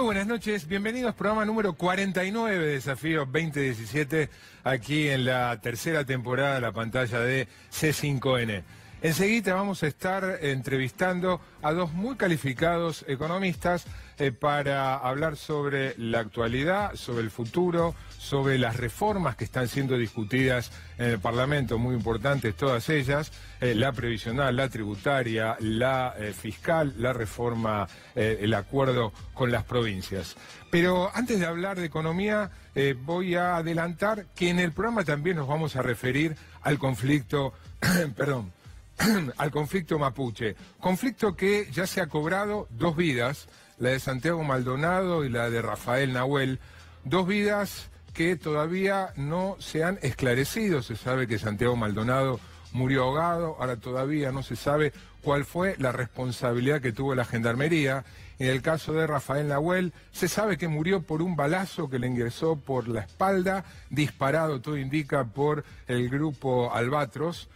Muy buenas noches, bienvenidos, programa número 49 de Desafío 2017, aquí en la tercera temporada de la pantalla de C5N. Enseguida vamos a estar entrevistando a dos muy calificados economistas para hablar sobre la actualidad, sobre el futuro, sobre las reformas que están siendo discutidas en el Parlamento, muy importantes todas ellas, la previsional, la tributaria, la fiscal, la reforma, el acuerdo con las provincias. Pero antes de hablar de economía, voy a adelantar que en el programa también nos vamos a referir al conflicto, al conflicto mapuche. Conflicto que ya se ha cobrado dos vidas, la de Santiago Maldonado y la de Rafael Nahuel, dos vidas que todavía no se han esclarecido. Se sabe que Santiago Maldonado murió ahogado, ahora todavía no se sabe cuál fue la responsabilidad que tuvo la Gendarmería. En el caso de Rafael Nahuel, se sabe que murió por un balazo que le ingresó por la espalda, disparado, todo indica, por el grupo Albatros,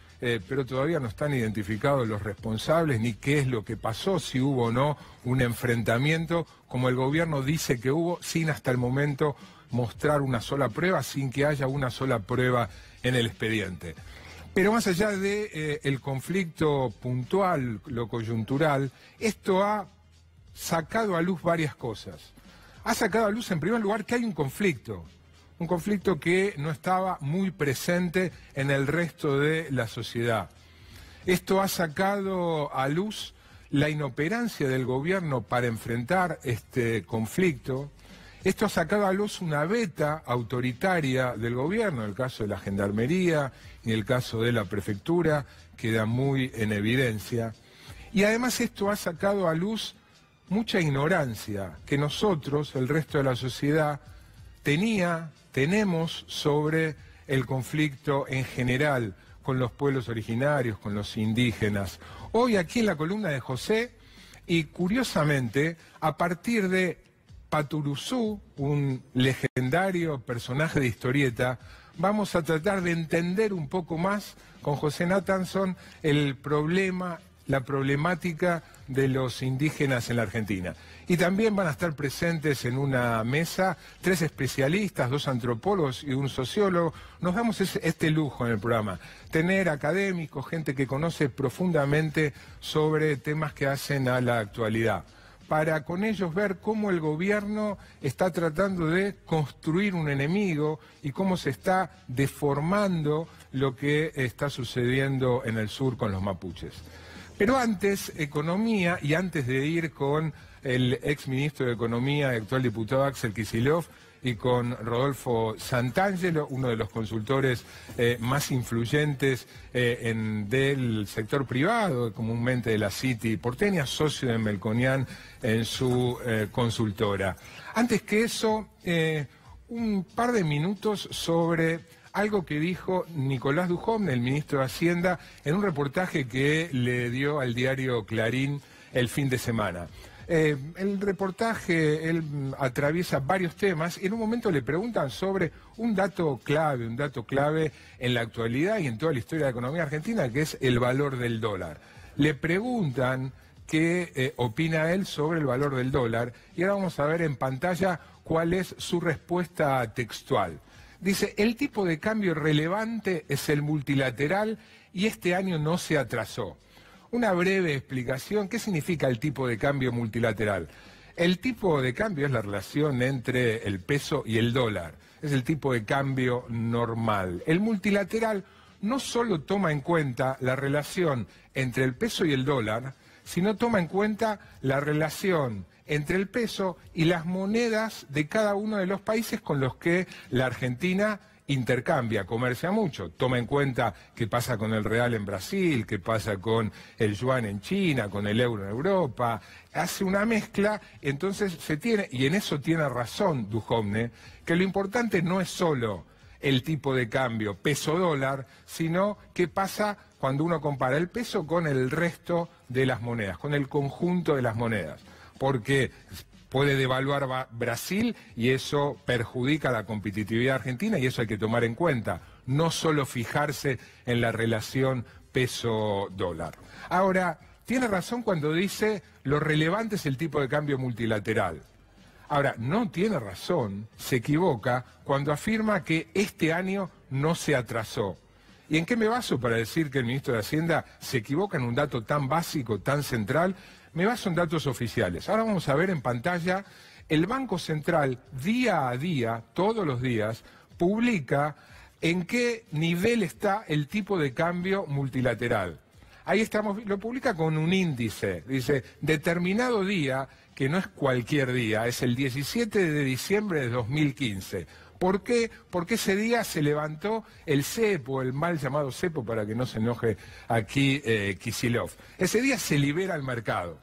pero todavía no están identificados los responsables ni qué es lo que pasó, si hubo o no un enfrentamiento, como el gobierno dice que hubo, sin hasta el momento mostrar una sola prueba, sin que haya una sola prueba en el expediente. Pero más allá de el conflicto puntual, lo coyuntural, esto ha sacado a luz varias cosas. Ha sacado a luz, en primer lugar, que hay un conflicto que no estaba muy presente en el resto de la sociedad. Esto ha sacado a luz la inoperancia del gobierno para enfrentar este conflicto. Esto ha sacado a luz una veta autoritaria del gobierno, en el caso de la Gendarmería y en el caso de la Prefectura, queda muy en evidencia. Y además esto ha sacado a luz mucha ignorancia que nosotros, el resto de la sociedad, tenemos sobre el conflicto en general con los pueblos originarios, con los indígenas. Hoy aquí en la columna de José, y curiosamente, a partir de Paturuzú, un legendario personaje de historieta, vamos a tratar de entender un poco más con José Nathanson el problema, la problemática de los indígenas en la Argentina. Y también van a estar presentes en una mesa tres especialistas, dos antropólogos y un sociólogo. Nos damos este lujo en el programa, tener académicos, gente que conoce profundamente sobre temas que hacen a la actualidad, para con ellos ver cómo el gobierno está tratando de construir un enemigo y cómo se está deformando lo que está sucediendo en el sur con los mapuches. Pero antes, economía, y antes de ir con el exministro de Economía y actual diputado Axel Kicillof y con Rodolfo Santangelo, uno de los consultores más influyentes del sector privado, comúnmente de la City porteña, socio de Melconian en su consultora. Antes que eso, un par de minutos sobre algo que dijo Nicolás Dujovne, el ministro de Hacienda, en un reportaje que le dio al diario Clarín el fin de semana. El reportaje, él atraviesa varios temas y en un momento le preguntan sobre un dato clave en la actualidad y en toda la historia de la economía argentina, que es el valor del dólar. Le preguntan qué opina él sobre el valor del dólar y ahora vamos a ver en pantalla cuál es su respuesta textual. Dice, el tipo de cambio relevante es el multilateral y este año no se atrasó. Una breve explicación, ¿qué significa el tipo de cambio multilateral? El tipo de cambio es la relación entre el peso y el dólar, es el tipo de cambio normal. El multilateral no solo toma en cuenta la relación entre el peso y el dólar, sino toma en cuenta la relación entre el peso y las monedas de cada uno de los países con los que la Argentina intercambia, comercia mucho. Toma en cuenta qué pasa con el real en Brasil, qué pasa con el yuan en China, con el euro en Europa. Hace una mezcla, entonces se tiene, y en eso tiene razón Dujovne, que lo importante no es solo el tipo de cambio peso-dólar, sino qué pasa cuando uno compara el peso con el resto de las monedas, con el conjunto de las monedas. Porque puede devaluar Brasil y eso perjudica la competitividad argentina y eso hay que tomar en cuenta, no solo fijarse en la relación peso-dólar. Ahora, tiene razón cuando dice lo relevante es el tipo de cambio multilateral. Ahora, no tiene razón, se equivoca cuando afirma que este año no se atrasó. ¿Y en qué me baso para decir que el ministro de Hacienda se equivoca en un dato tan básico, tan central? Me baso en datos oficiales. Ahora vamos a ver en pantalla, el Banco Central día a día, todos los días, publica en qué nivel está el tipo de cambio multilateral. Ahí estamos, lo publica con un índice, dice, determinado día, que no es cualquier día, es el 17 de diciembre de 2015. ¿Por qué? Porque ese día se levantó el cepo, el mal llamado cepo, para que no se enoje aquí Kicillof. Ese día se libera el mercado.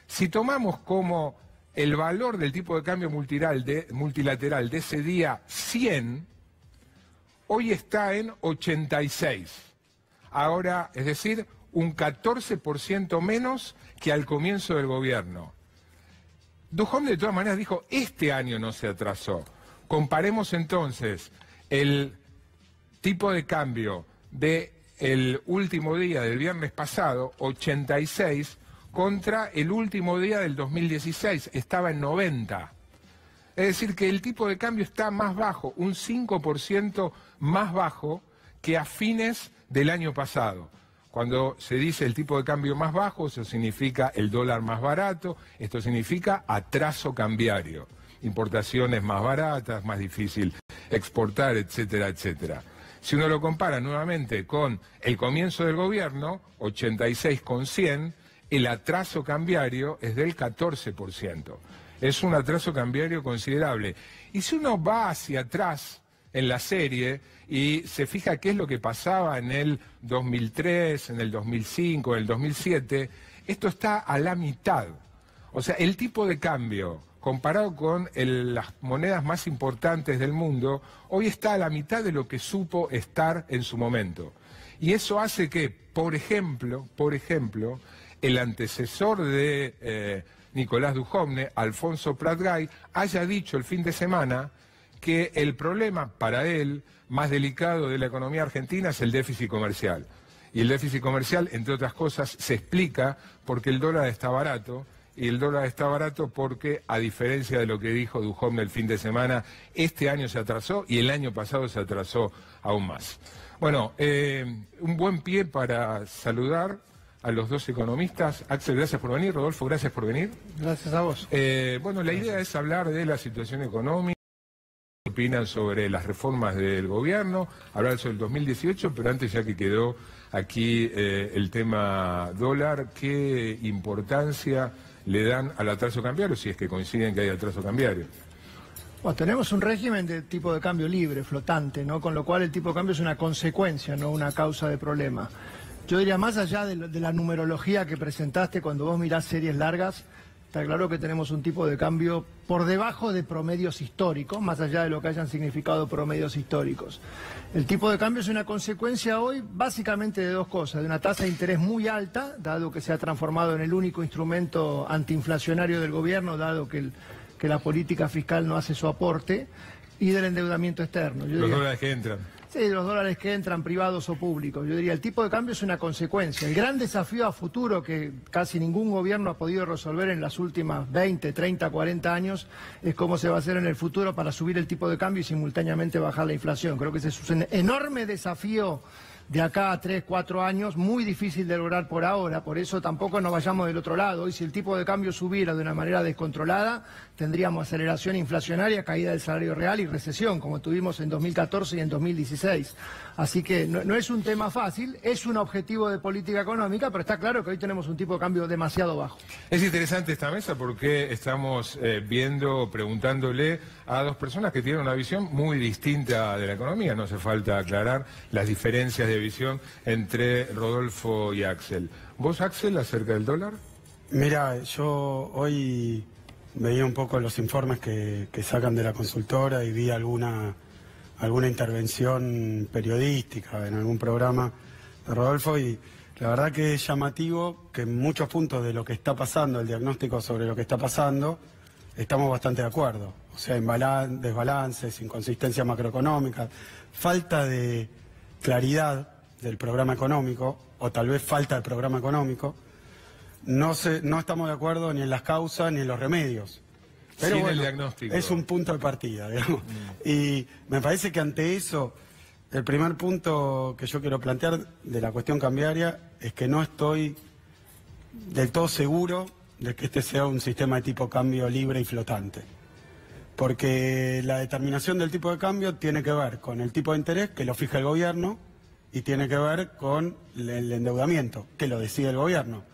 Si tomamos como el valor del tipo de cambio multilateral de ese día 100, hoy está en 86. Ahora, es decir, un 14% menos que al comienzo del gobierno. Duhovne de todas maneras dijo, este año no se atrasó. Comparemos entonces el tipo de cambio del último día del viernes pasado, 86, contra el último día del 2016, estaba en 90. Es decir, que el tipo de cambio está más bajo, un 5% más bajo que a fines del año pasado. Cuando se dice el tipo de cambio más bajo, eso significa el dólar más barato, esto significa atraso cambiario, importaciones más baratas, más difícil exportar, etcétera, etcétera. Si uno lo compara nuevamente con el comienzo del gobierno, 86 con 100, el atraso cambiario es del 14%. Es un atraso cambiario considerable. Y si uno va hacia atrás en la serie y se fija qué es lo que pasaba en el 2003, en el 2005, en el 2007, esto está a la mitad. O sea, el tipo de cambio comparado con las monedas más importantes del mundo, hoy está a la mitad de lo que supo estar en su momento. Y eso hace que, por ejemplo, el antecesor de Nicolás Duhovne, Alfonso Prat-Gay, haya dicho el fin de semana que el problema para él más delicado de la economía argentina es el déficit comercial. Y el déficit comercial, entre otras cosas, se explica porque el dólar está barato, y el dólar está barato porque, a diferencia de lo que dijo Duhovne el fin de semana, este año se atrasó y el año pasado se atrasó aún más. Bueno, un buen pie para saludar a los dos economistas. Axel, gracias por venir. Rodolfo, gracias por venir. Gracias a vos. Bueno, la idea es hablar de la situación económica, qué opinan sobre las reformas del gobierno, hablar sobre el 2018, pero antes, ya que quedó aquí el tema dólar, ¿qué importancia le dan al atraso cambiario, si es que coinciden que hay atraso cambiario? Bueno, tenemos un régimen de tipo de cambio libre, flotante, ¿no? Con lo cual el tipo de cambio es una consecuencia, no una causa de problema. Yo diría, más allá de la numerología que presentaste, cuando vos mirás series largas, está claro que tenemos un tipo de cambio por debajo de promedios históricos, más allá de lo que hayan significado promedios históricos. El tipo de cambio es una consecuencia hoy básicamente de dos cosas: de una tasa de interés muy alta, dado que se ha transformado en el único instrumento antiinflacionario del gobierno, dado que la política fiscal no hace su aporte, y del endeudamiento externo. Los dólares que entran. Sí, los dólares que entran, privados o públicos. Yo diría, el tipo de cambio es una consecuencia. El gran desafío a futuro que casi ningún gobierno ha podido resolver en las últimas 20, 30, 40 años es cómo se va a hacer en el futuro para subir el tipo de cambio y simultáneamente bajar la inflación. Creo que ese es un enorme desafío de acá a 3, 4 años, muy difícil de lograr por ahora, por eso tampoco nos vayamos del otro lado. Hoy, si el tipo de cambio subiera de una manera descontrolada, tendríamos aceleración inflacionaria, caída del salario real y recesión, como tuvimos en 2014 y en 2016. Así que no es un tema fácil, es un objetivo de política económica, pero está claro que hoy tenemos un tipo de cambio demasiado bajo. Es interesante esta mesa porque estamos preguntándole a dos personas que tienen una visión muy distinta de la economía. No hace falta aclarar las diferencias de visión entre Rodolfo y Axel. ¿Vos, Axel, acerca del dólar? Mira, yo hoy veía un poco los informes que sacan de la consultora y vi alguna intervención periodística en algún programa de Rodolfo, y la verdad que es llamativo que en muchos puntos de lo que está pasando, el diagnóstico sobre lo que está pasando, estamos bastante de acuerdo. O sea, en desbalances, inconsistencias macroeconómicas, falta de claridad del programa económico, o tal vez falta de programa económico. No estamos de acuerdo ni en las causas ni en los remedios. Pero sin bueno, el diagnóstico. es un punto de partida, digamos. Y me parece que ante eso, el primer punto que yo quiero plantear de la cuestión cambiaria es que no estoy del todo seguro de que este sea un sistema de tipo cambio libre y flotante. Porque la determinación del tipo de cambio tiene que ver con el tipo de interés que lo fija el gobierno y tiene que ver con el endeudamiento, que lo decide el gobierno.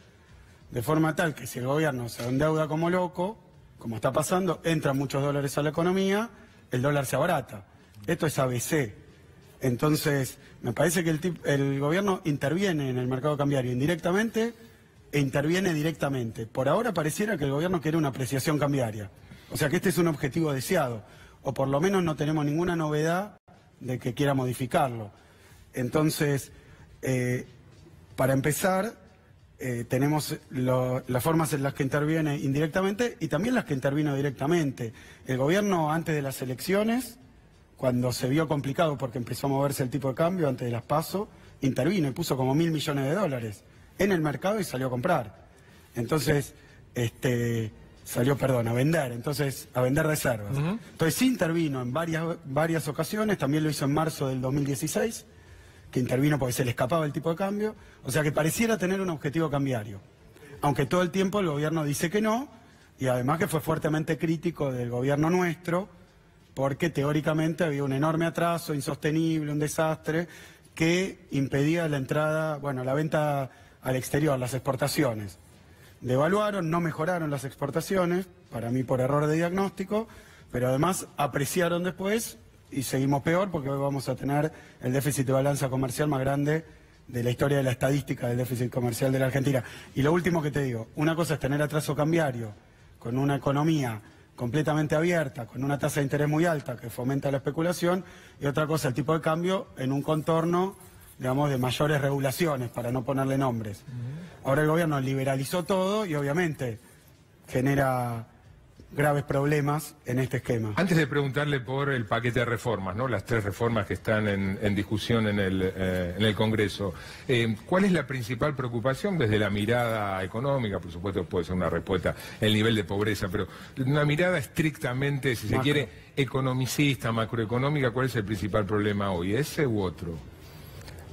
De forma tal que si el gobierno se endeuda como loco, como está pasando, entran muchos dólares a la economía, el dólar se abarata. Esto es ABC. Entonces, me parece que el gobierno interviene en el mercado cambiario indirectamente e interviene directamente. Por ahora pareciera que el gobierno quiere una apreciación cambiaria. O sea que este es un objetivo deseado, o por lo menos no tenemos ninguna novedad de que quiera modificarlo. Entonces, para empezar, tenemos las formas en las que interviene indirectamente y también las que intervino directamente. El gobierno antes de las elecciones, cuando se vio complicado porque empezó a moverse el tipo de cambio antes de las PASO, intervino y puso como 1.000 millones de dólares en el mercado y salió a comprar. Entonces, a vender, a vender reservas. Entonces sí intervino en varias ocasiones, también lo hizo en marzo del 2016, que intervino porque se le escapaba el tipo de cambio, o sea que pareciera tener un objetivo cambiario, aunque todo el tiempo el gobierno dice que no, y además que fue fuertemente crítico del gobierno nuestro, porque teóricamente había un enorme atraso, insostenible, un desastre, que impedía la entrada, la venta al exterior, las exportaciones. Devaluaron, no mejoraron las exportaciones, para mí por error de diagnóstico, pero además apreciaron después y seguimos peor porque hoy vamos a tener el déficit de balanza comercial más grande de la historia de la estadística del déficit comercial de la Argentina. Y lo último que te digo, una cosa es tener atraso cambiario con una economía completamente abierta, con una tasa de interés muy alta que fomenta la especulación, y otra cosa el tipo de cambio en un contorno, digamos, de mayores regulaciones, para no ponerle nombres. Ahora el gobierno liberalizó todo y obviamente genera graves problemas en este esquema. Antes de preguntarle por el paquete de reformas, ¿no? Las 3 reformas que están en discusión en el Congreso, ¿cuál es la principal preocupación desde la mirada económica? Por supuesto puede ser una respuesta el nivel de pobreza, pero una mirada estrictamente, si se quiere, economicista, macroeconómica, ¿cuál es el principal problema hoy? ¿Ese u otro?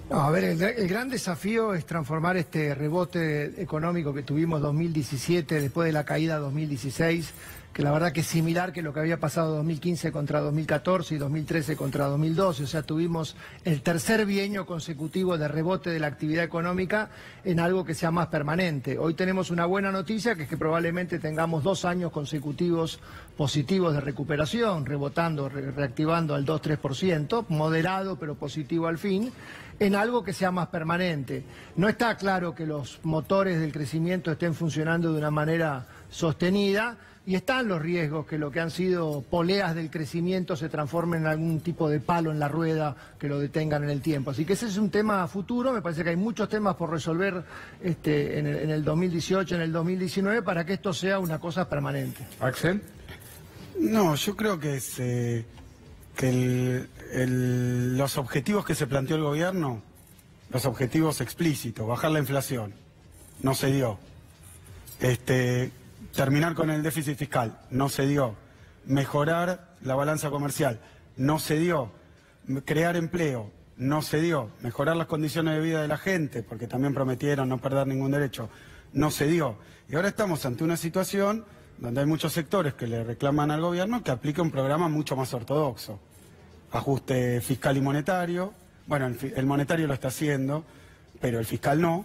No, a ver, el gran desafío es transformar este rebote económico que tuvimos 2017 después de la caída 2016, que la verdad que es similar que lo que había pasado 2015 contra 2014 y 2013 contra 2012, o sea, tuvimos el tercer bienio consecutivo de rebote de la actividad económica en algo que sea más permanente. Hoy tenemos una buena noticia, que es que probablemente tengamos 2 años consecutivos positivos de recuperación, rebotando, reactivando al 2-3%, moderado pero positivo al fin, en algo que sea más permanente. No está claro que los motores del crecimiento estén funcionando de una manera sostenida y están los riesgos que lo que han sido poleas del crecimiento se transformen en algún tipo de palo en la rueda que lo detengan en el tiempo. Así que ese es un tema futuro, me parece que hay muchos temas por resolver en el 2018, en el 2019, para que esto sea una cosa permanente. ¿Axel? No, yo creo que los objetivos que se planteó el gobierno, los objetivos explícitos, bajar la inflación, no se dio. Terminar con el déficit fiscal, no se dio. Mejorar la balanza comercial, no se dio. Crear empleo, no se dio. Mejorar las condiciones de vida de la gente, porque también prometieron no perder ningún derecho, no se dio. Y ahora estamos ante una situación donde hay muchos sectores que le reclaman al gobierno que aplique un programa mucho más ortodoxo. Ajuste fiscal y monetario, el monetario lo está haciendo, pero el fiscal no.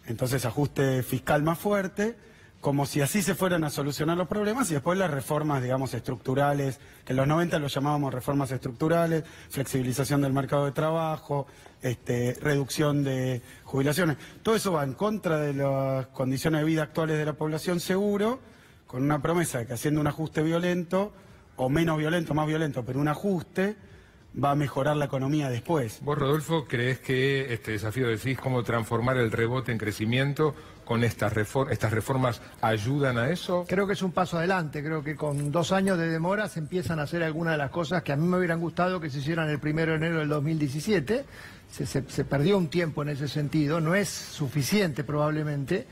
Entonces ajuste fiscal más fuerte, como si así se fueran a solucionar los problemas, y después las reformas, digamos, estructurales, que en los 90 lo llamábamos reformas estructurales, flexibilización del mercado de trabajo, reducción de jubilaciones. Todo eso va en contra de las condiciones de vida actuales de la población, seguro, con una promesa de que haciendo un ajuste violento, o menos violento, más violento, pero un ajuste, va a mejorar la economía después. ¿Vos, Rodolfo, creés que este desafío decís cómo transformar el rebote en crecimiento con estas reformas ayudan a eso? Creo que es un paso adelante, creo que con 2 años de demora se empiezan a hacer algunas de las cosas que a mí me hubieran gustado que se hicieran el 1 de enero del 2017, se perdió un tiempo en ese sentido, no es suficiente probablemente.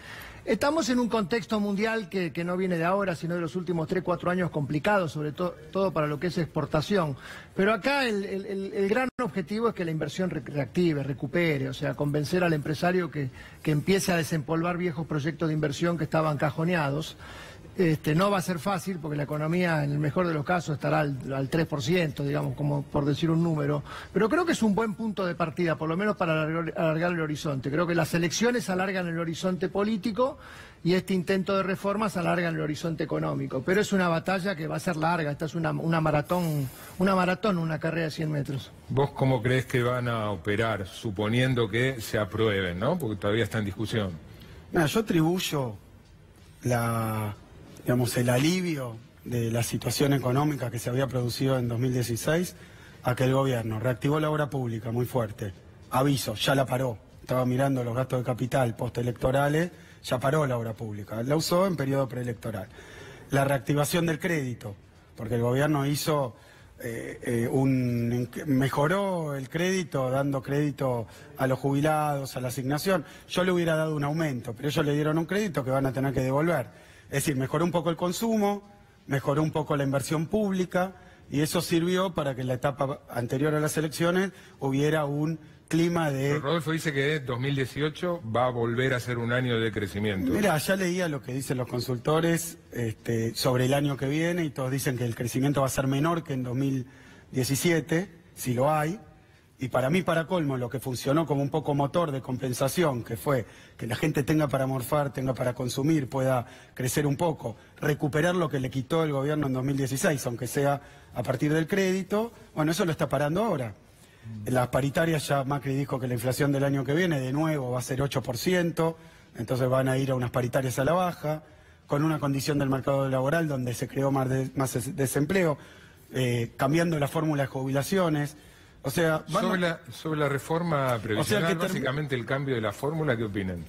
Estamos en un contexto mundial que no viene de ahora, sino de los últimos 3, 4 años complicados, sobre todo para lo que es exportación. Pero acá el gran objetivo es que la inversión reactive, recupere, o sea, convencer al empresario que empiece a desempolvar viejos proyectos de inversión que estaban cajoneados. No va a ser fácil porque la economía en el mejor de los casos estará al 3%, digamos, como por decir un número, pero creo que es un buen punto de partida, por lo menos para alargar el horizonte. Creo que las elecciones alargan el horizonte político y este intento de reformas alargan el horizonte económico, pero es una batalla que va a ser larga. Esta es una maratón, una carrera de 100 metros. ¿Vos cómo crees que van a operar, suponiendo que se aprueben, ¿no? Porque todavía está en discusión. Mira, yo atribuyo el alivio de la situación económica que se había producido en 2016 a que el gobierno reactivó la obra pública muy fuerte. Aviso, ya la paró. Estaba mirando los gastos de capital postelectorales, ya paró la obra pública. La usó en periodo preelectoral. La reactivación del crédito, porque el gobierno hizo mejoró el crédito, dando crédito a los jubilados, a la asignación. Yo le hubiera dado un aumento, pero ellos le dieron un crédito que van a tener que devolver. Es decir, mejoró un poco el consumo, mejoró un poco la inversión pública y eso sirvió para que en la etapa anterior a las elecciones hubiera un clima de... Pero Rodolfo dice que 2018 va a volver a ser un año de crecimiento. Mira, ya leía lo que dicen los consultores sobre el año que viene y todos dicen que el crecimiento va a ser menor que en 2017, si lo hay. Y para mí, para colmo, lo que funcionó como un poco motor de compensación, que fue que la gente tenga para morfar, tenga para consumir, pueda crecer un poco, recuperar lo que le quitó el gobierno en 2016, aunque sea a partir del crédito, bueno, eso lo está parando ahora. Las paritarias, ya Macri dijo que la inflación del año que viene de nuevo va a ser 8%, entonces van a ir a unas paritarias a la baja, con una condición del mercado laboral donde se creó más desempleo, cambiando la fórmula de jubilaciones. O sea, sobre la reforma previsional, básicamente el cambio de la fórmula, ¿qué opinan?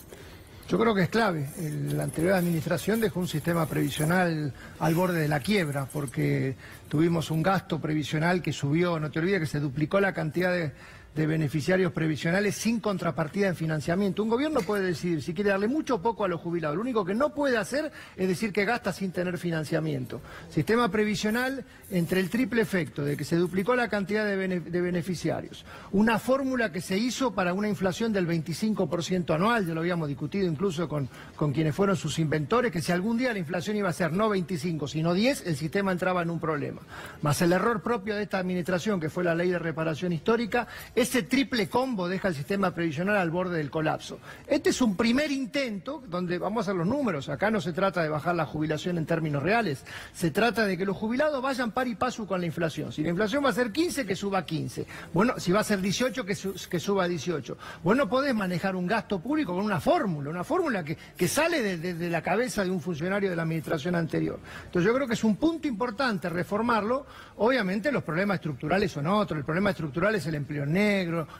Yo creo que es clave. La anterior administración dejó un sistema previsional al borde de la quiebra, porque tuvimos un gasto previsional que subió, no te olvides que se duplicó la cantidad de beneficiarios previsionales sin contrapartida en financiamiento. Un gobierno puede decidir si quiere darle mucho o poco a los jubilados. Lo único que no puede hacer es decir que gasta sin tener financiamiento. Sistema previsional entre el triple efecto de que se duplicó la cantidad de beneficiarios, una fórmula que se hizo para una inflación del 25% anual, ya lo habíamos discutido incluso con quienes fueron sus inventores, que si algún día la inflación iba a ser no 25, sino 10, el sistema entraba en un problema. Más el error propio de esta administración, que fue la ley de reparación histórica. Ese triple combo deja el sistema previsional al borde del colapso. Este es un primer intento donde vamos a hacer los números. Acá no se trata de bajar la jubilación en términos reales. Se trata de que los jubilados vayan par y paso con la inflación. Si la inflación va a ser 15, que suba 15. Bueno, si va a ser 18, que suba 18. Vos no podés manejar un gasto público con una fórmula que sale de la cabeza de un funcionario de la administración anterior. Entonces yo creo que es un punto importante reformarlo. Obviamente los problemas estructurales son otros. El problema estructural es el empleo negro,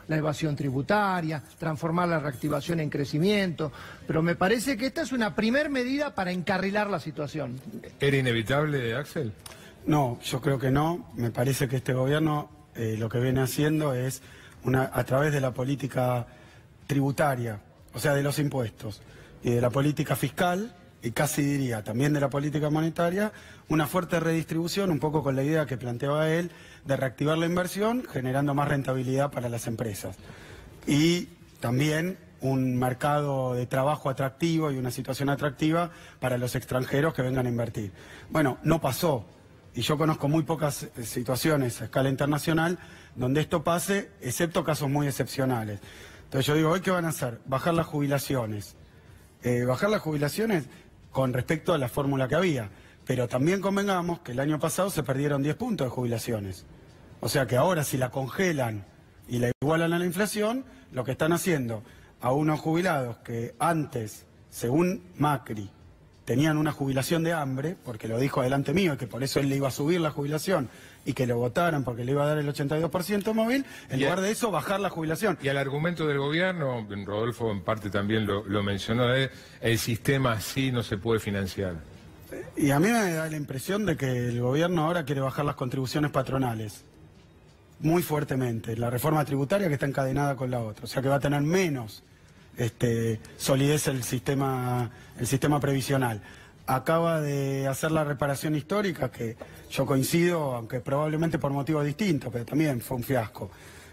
la evasión tributaria, transformar la reactivación en crecimiento, pero me parece que esta es una primer medida para encarrilar la situación. ¿Era inevitable, Axel? No, yo creo que no. Me parece que este gobierno lo que viene haciendo es, a través de la política tributaria, o sea, de los impuestos, y de la política fiscal, y casi diría también de la política monetaria, una fuerte redistribución, un poco con la idea que planteaba él, de reactivar la inversión, generando más rentabilidad para las empresas. Y también un mercado de trabajo atractivo y una situación atractiva para los extranjeros que vengan a invertir. Bueno, no pasó, y yo conozco muy pocas situaciones a escala internacional donde esto pase, excepto casos muy excepcionales. Entonces yo digo, ¿hoy qué van a hacer? Bajar las jubilaciones. Bajar las jubilaciones con respecto a la fórmula que había. Pero también convengamos que el año pasado se perdieron 10 puntos de jubilaciones. O sea que ahora si la congelan y la igualan a la inflación, lo que están haciendo a unos jubilados que antes, según Macri, tenían una jubilación de hambre, porque lo dijo delante mío, y que por eso él le iba a subir la jubilación, y que lo votaran porque le iba a dar el 82% móvil, en lugar de eso bajar la jubilación. Y al argumento del gobierno, Rodolfo en parte también lo mencionó, el sistema así no se puede financiar. Y a mí me da la impresión de que el gobierno ahora quiere bajar las contribuciones patronales muy fuertemente. La reforma tributaria que está encadenada con la otra. O sea que va a tener menos solidez el sistema previsional. Acaba de hacer la reparación histórica, que yo coincido, aunque probablemente por motivos distintos, pero también fue un fiasco.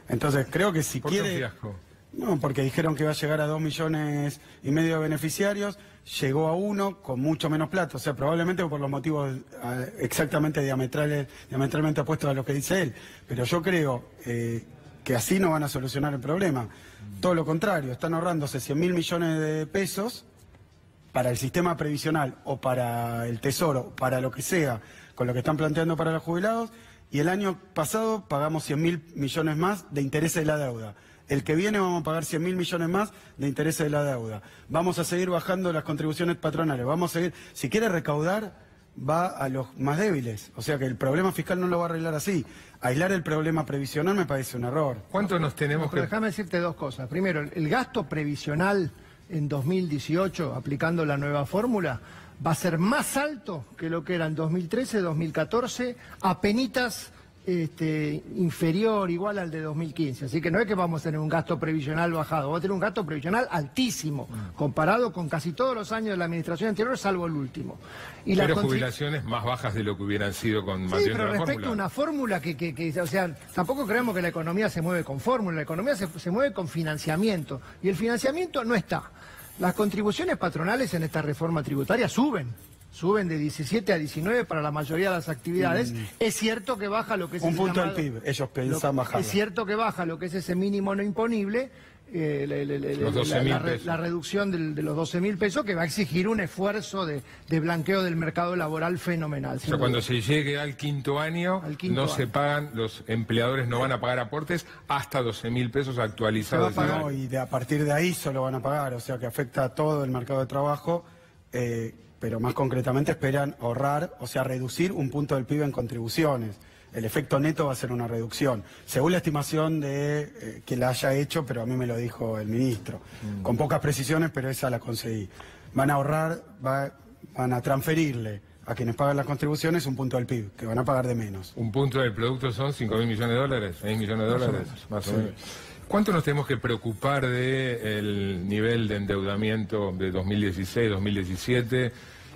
Entonces creo que si ¿Por qué quiere... un fiasco? No, porque dijeron que iba a llegar a 2,5 millones de beneficiarios, llegó a 1 con mucho menos plata, o sea, probablemente por los motivos exactamente diametralmente opuestos a lo que dice él. Pero yo creo que así no van a solucionar el problema. Todo lo contrario, están ahorrándose 100.000 millones de pesos para el sistema previsional o para el Tesoro, para lo que sea, con lo que están planteando para los jubilados, y el año pasado pagamos 100.000 millones más de intereses de la deuda. El que viene vamos a pagar 100.000 millones más de intereses de la deuda. Vamos a seguir bajando las contribuciones patronales. Vamos a seguir, si quiere recaudar, va a los más débiles. O sea que el problema fiscal no lo va a arreglar así. Aislar el problema previsional me parece un error. ¿Cuánto nos tenemos que...? Déjame decirte dos cosas. Primero, el gasto previsional en 2018, aplicando la nueva fórmula, va a ser más alto que lo que era en 2013, 2014, apenitas inferior, igual al de 2015. Así que no es que vamos a tener un gasto previsional bajado, vamos a tener un gasto previsional altísimo, comparado con casi todos los años de la administración anterior, salvo el último. Y pero jubilaciones más bajas de lo que hubieran sido con sí, manteniendo pero la respecto a una fórmula o sea, tampoco creemos que la economía se mueve con fórmula, la economía se mueve con financiamiento, y el financiamiento no está. Las contribuciones patronales en esta reforma tributaria suben de 17 a 19 para la mayoría de las actividades. Es cierto que baja lo que es un punto del PIB, ellos piensan bajar. Es cierto que baja lo que es ese mínimo no imponible, la reducción de los 12.000 pesos, que va a exigir un esfuerzo de blanqueo del mercado laboral fenomenal. O sea, cuando se llegue al quinto año, se pagan, los empleadores no van a pagar aportes hasta 12.000 pesos actualizados. No, y a partir de ahí solo van a pagar, o sea que afecta a todo el mercado de trabajo. Pero más concretamente esperan ahorrar, o sea, reducir un punto del PIB en contribuciones. El efecto neto va a ser una reducción, según la estimación de que la haya hecho, pero a mí me lo dijo el ministro. Con pocas precisiones, pero esa la conseguí. Van a ahorrar, van a transferirle a quienes pagan las contribuciones un punto del PIB, que van a pagar de menos. Un punto del producto son 5.000 millones de dólares, 6 millones de dólares, más o menos. ¿Cuánto nos tenemos que preocupar del nivel de endeudamiento de 2016, 2017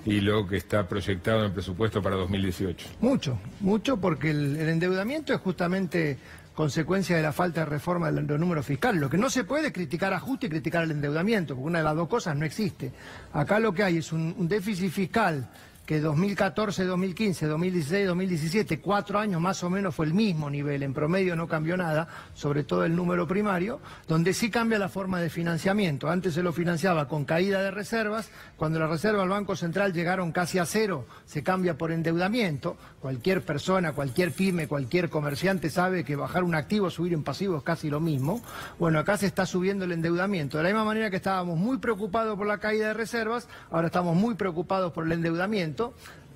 y lo que está proyectado en el presupuesto para 2018? Mucho, porque el endeudamiento es justamente consecuencia de la falta de reforma del número fiscal. Lo que no se puede es criticar ajuste y criticar el endeudamiento, porque una de las dos cosas no existe. Acá lo que hay es un déficit fiscal que 2014, 2015, 2016, 2017, 4 años más o menos fue el mismo nivel, en promedio no cambió nada, sobre todo el número primario, donde sí cambia la forma de financiamiento. Antes se lo financiaba con caída de reservas, cuando las reservas del Banco Central llegaron casi a cero, se cambia por endeudamiento. Cualquier persona, cualquier pyme, cualquier comerciante sabe que bajar un activo, subir un pasivo es casi lo mismo. Bueno, acá se está subiendo el endeudamiento. De la misma manera que estábamos muy preocupados por la caída de reservas, ahora estamos muy preocupados por el endeudamiento.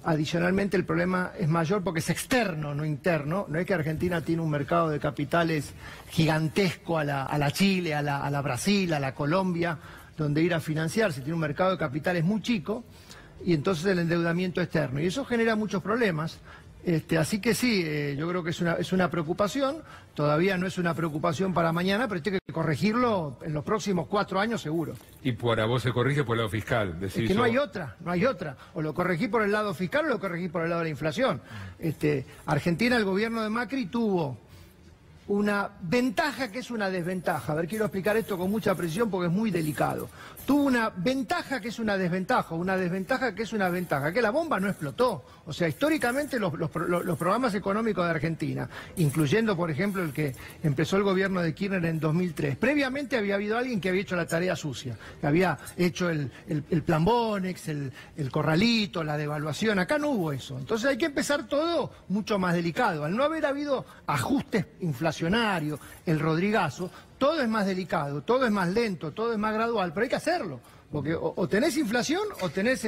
Adicionalmente, el problema es mayor porque es externo, no interno. No es que Argentina tiene un mercado de capitales gigantesco a la Chile, a la Brasil, a la Colombia, donde ir a financiarse. Tiene un mercado de capitales muy chico y entonces el endeudamiento externo. Y eso genera muchos problemas. Así que sí, yo creo que es una preocupación. Todavía no es una preocupación para mañana, pero tiene que corregirlo en los próximos 4 años seguro. Y para vos se corrige por el lado fiscal. Es que no hay otra. O lo corregí por el lado fiscal o lo corregí por el lado de la inflación. Argentina, el gobierno de Macri tuvo una ventaja que es una desventaja. A ver, quiero explicar esto con mucha precisión porque es muy delicado. Tuvo una ventaja que es una desventaja que es una ventaja, que la bomba no explotó. O sea, históricamente los programas económicos de Argentina, incluyendo, por ejemplo, el que empezó el gobierno de Kirchner en 2003, previamente había habido alguien que había hecho la tarea sucia, que había hecho el plan Bonex, el corralito, la devaluación. Acá no hubo eso. Entonces hay que empezar todo mucho más delicado. Al no haber habido ajustes inflacionarios, el Rodrigazo, todo es más delicado, todo es más lento, todo es más gradual, pero hay que hacerlo. Porque o tenés inflación o tenés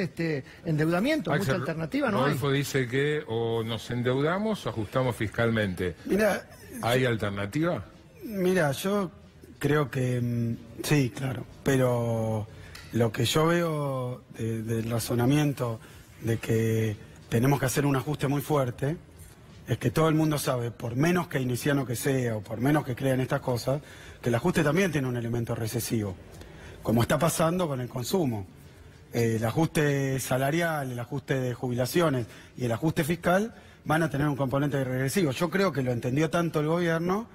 endeudamiento, Axel, mucha alternativa no hay. Rodolfo dice que o nos endeudamos o ajustamos fiscalmente. Mira, ¿Hay alternativa? Mira, yo creo que sí, claro, pero lo que yo veo del razonamiento de que tenemos que hacer un ajuste muy fuerte es que todo el mundo sabe, por menos keynesiano que sea o por menos que crea en estas cosas, que el ajuste también tiene un elemento recesivo. como está pasando con el consumo. El ajuste salarial, el ajuste de jubilaciones y el ajuste fiscal van a tener un componente regresivo. Yo creo que lo entendió tanto el gobierno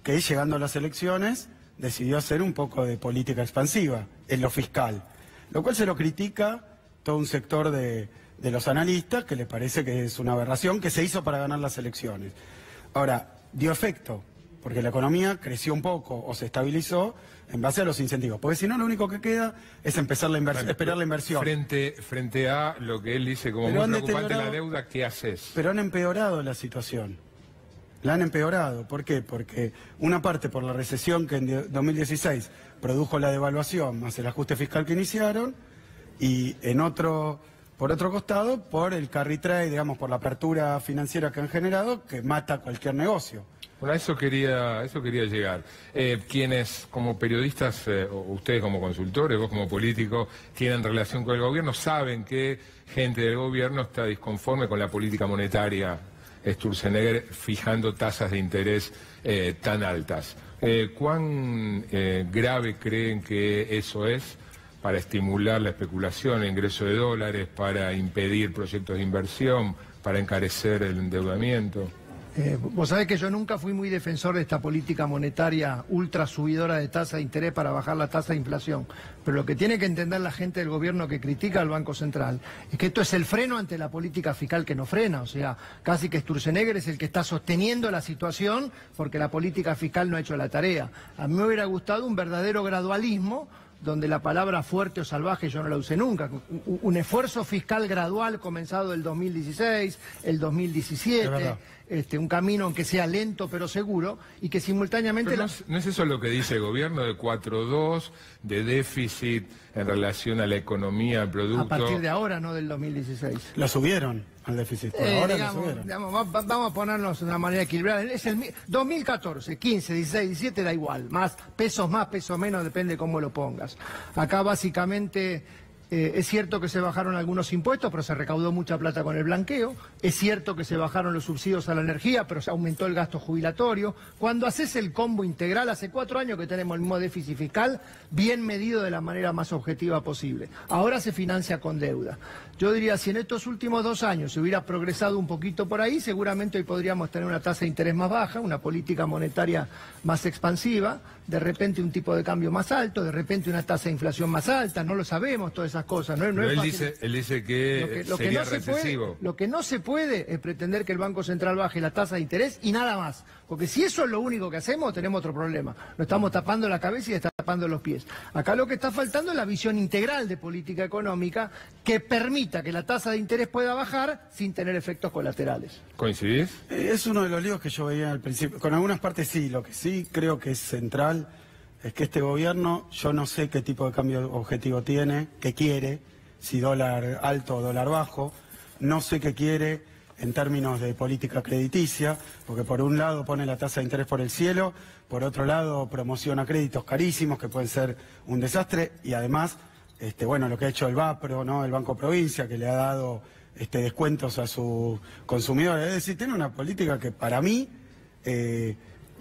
que llegando a las elecciones decidió hacer un poco de política expansiva en lo fiscal, lo cual se lo critica todo un sector de los analistas que le parece que es una aberración que se hizo para ganar las elecciones. Ahora, dio efecto, porque la economía creció un poco o se estabilizó en base a los incentivos, porque si no lo único que queda es empezar esperar la inversión. Frente a lo que él dice como muy preocupante la deuda, ¿qué haces? Pero han empeorado la situación. La han empeorado. ¿Por qué? Porque una parte por la recesión que en 2016 produjo la devaluación más el ajuste fiscal que iniciaron, y por otro costado, por el carry trade, digamos, por la apertura financiera que han generado, que mata cualquier negocio. Bueno, a eso quería llegar. Quienes como periodistas, o ustedes como consultores, vos como político, tienen relación con el gobierno, saben que gente del gobierno está disconforme con la política monetaria Sturzenegger fijando tasas de interés tan altas. ¿Cuán grave creen que eso es para estimular la especulación, el ingreso de dólares, para impedir proyectos de inversión, para encarecer el endeudamiento? Vos sabés que yo nunca fui muy defensor de esta política monetaria ultra subidora de tasa de interés para bajar la tasa de inflación. Pero lo que tiene que entender la gente del gobierno que critica al Banco Central es que esto es el freno ante la política fiscal que no frena. O sea, casi que Sturzenegger es el que está sosteniendo la situación porque la política fiscal no ha hecho la tarea. A mí me hubiera gustado un verdadero gradualismo, donde la palabra fuerte o salvaje yo no la usé nunca. Un esfuerzo fiscal gradual comenzado el 2016, el 2017, un camino aunque sea lento pero seguro, y que simultáneamente... Pero ¿no es eso lo que dice el gobierno de 4.2, de déficit en relación a la economía, al producto? A partir de ahora, no del 2016. Lo subieron al déficit, por ahora lo subieron. Vamos a ponernos de una manera equilibrada. Es el 2014, 15, 16, 17, da igual. Más pesos menos, depende cómo lo pongas. Acá básicamente... es cierto que se bajaron algunos impuestos, pero se recaudó mucha plata con el blanqueo. Es cierto que se bajaron los subsidios a la energía, pero se aumentó el gasto jubilatorio. Cuando haces el combo integral, hace 4 años que tenemos el mismo déficit fiscal, bien medido de la manera más objetiva posible. Ahora se financia con deuda. Yo diría, si en estos últimos 2 años se hubiera progresado un poquito por ahí, seguramente hoy podríamos tener una tasa de interés más baja, una política monetaria más expansiva, de repente un tipo de cambio más alto, de repente una tasa de inflación más alta, no lo sabemos, todas esas cosas. No Pero es él dice que sería recesivo. Lo que no se puede es pretender que el Banco Central baje la tasa de interés y nada más. Porque si eso es lo único que hacemos, tenemos otro problema. Nos estamos tapando la cabeza y destapando los pies. Acá lo que está faltando es la visión integral de política económica que permita que la tasa de interés pueda bajar sin tener efectos colaterales. ¿Coincidís? Es uno de los líos que yo veía al principio. Con algunas partes sí, lo que sí creo que es central es que este gobierno, yo no sé qué tipo de cambio objetivo tiene, qué quiere, si dólar alto o dólar bajo, no sé qué quiere en términos de política crediticia, porque por un lado pone la tasa de interés por el cielo, por otro lado promociona créditos carísimos que pueden ser un desastre, y además, bueno, lo que ha hecho el BAPRO, ¿no? El Banco Provincia, que le ha dado descuentos a sus consumidores. Es decir, tiene una política que para mí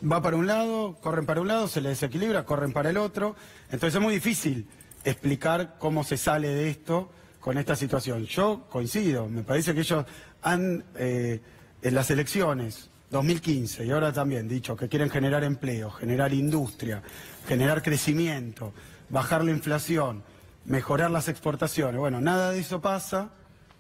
va para un lado, corren para un lado, se le desequilibra, corren para el otro. Entonces es muy difícil explicar cómo se sale de esto con esta situación. Yo coincido, me parece que ellos han, en las elecciones 2015 y ahora también dicho que quieren generar empleo, generar industria, generar crecimiento, bajar la inflación, mejorar las exportaciones. Bueno, nada de eso pasa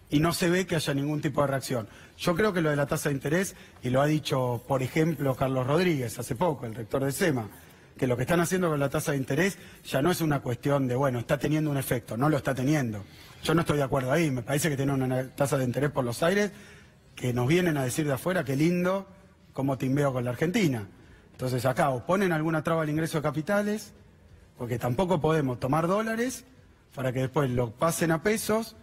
y no se ve que haya ningún tipo de reacción. Yo creo que lo de la tasa de interés, y lo ha dicho, por ejemplo, Carlos Rodríguez hace poco, el rector de SEMA, que lo que están haciendo con la tasa de interés ya no es una cuestión de, bueno, está teniendo un efecto, no lo está teniendo. Yo no estoy de acuerdo ahí, me parece que tienen una tasa de interés por los aires que nos vienen a decir de afuera, qué lindo, cómo timbeo con la Argentina. Entonces acá o ponen alguna traba al ingreso de capitales, porque tampoco podemos tomar dólares para que después lo pasen a pesos.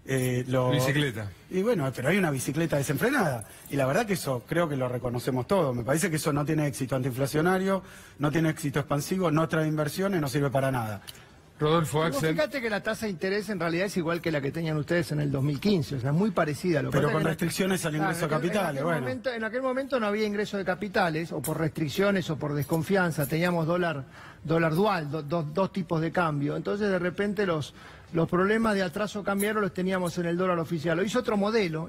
Bicicleta. Y bueno, pero hay una bicicleta desenfrenada. Y la verdad que eso creo que lo reconocemos todos. Me parece que eso no tiene éxito antiinflacionario, no tiene éxito expansivo, no trae inversiones, no sirve para nada. Rodolfo, Vos Axel. fíjate que la tasa de interés en realidad es igual que la que tenían ustedes en el 2015, o sea, muy parecida. Lo que Pero pasa con es que restricciones al ingreso de capitales, bueno. En aquel momento no había ingreso de capitales, o por restricciones o por desconfianza, teníamos dólar dual, dos tipos de cambio. Entonces, de repente, los problemas de atraso cambiaron los teníamos en el dólar oficial. Hoy es otro modelo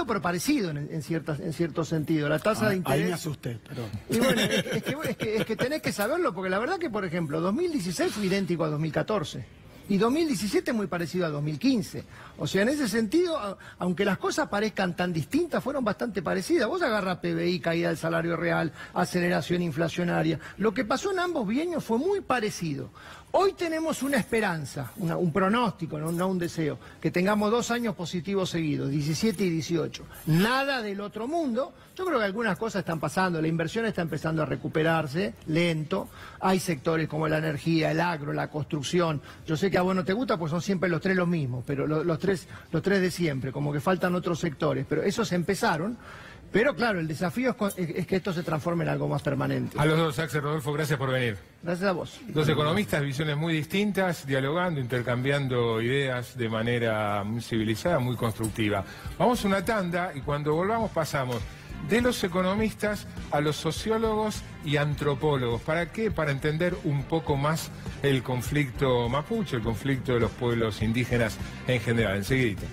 pero parecido en cierto sentido. La tasa de interés... Ahí me asusté, pero... Y bueno, es que tenés que saberlo, porque la verdad que, por ejemplo, 2016 fue idéntico a 2014. Y 2017 muy parecido a 2015. O sea, en ese sentido, aunque las cosas parezcan tan distintas, fueron bastante parecidas. Vos agarrás PBI, caída del salario real, aceleración inflacionaria. Lo que pasó en ambos bienios fue muy parecido. Hoy tenemos una esperanza, un pronóstico, no un deseo, que tengamos 2 años positivos seguidos, 17 y 18. Nada del otro mundo. Yo creo que algunas cosas están pasando, la inversión está empezando a recuperarse, lento. Hay sectores como la energía, el agro, la construcción. Yo sé que a vos no te gusta, pues son siempre los tres los mismos, pero los tres de siempre, como que faltan otros sectores. Pero esos empezaron. Pero claro, el desafío es que esto se transforme en algo más permanente. A los dos, Axel, Rodolfo, gracias por venir. Gracias a vos. Dos economistas, visiones muy distintas, dialogando, intercambiando ideas de manera muy civilizada, muy constructiva. Vamos a una tanda y cuando volvamos pasamos de los economistas a los sociólogos y antropólogos. ¿Para qué? Para entender un poco más el conflicto mapuche, el conflicto de los pueblos indígenas en general. Enseguidita.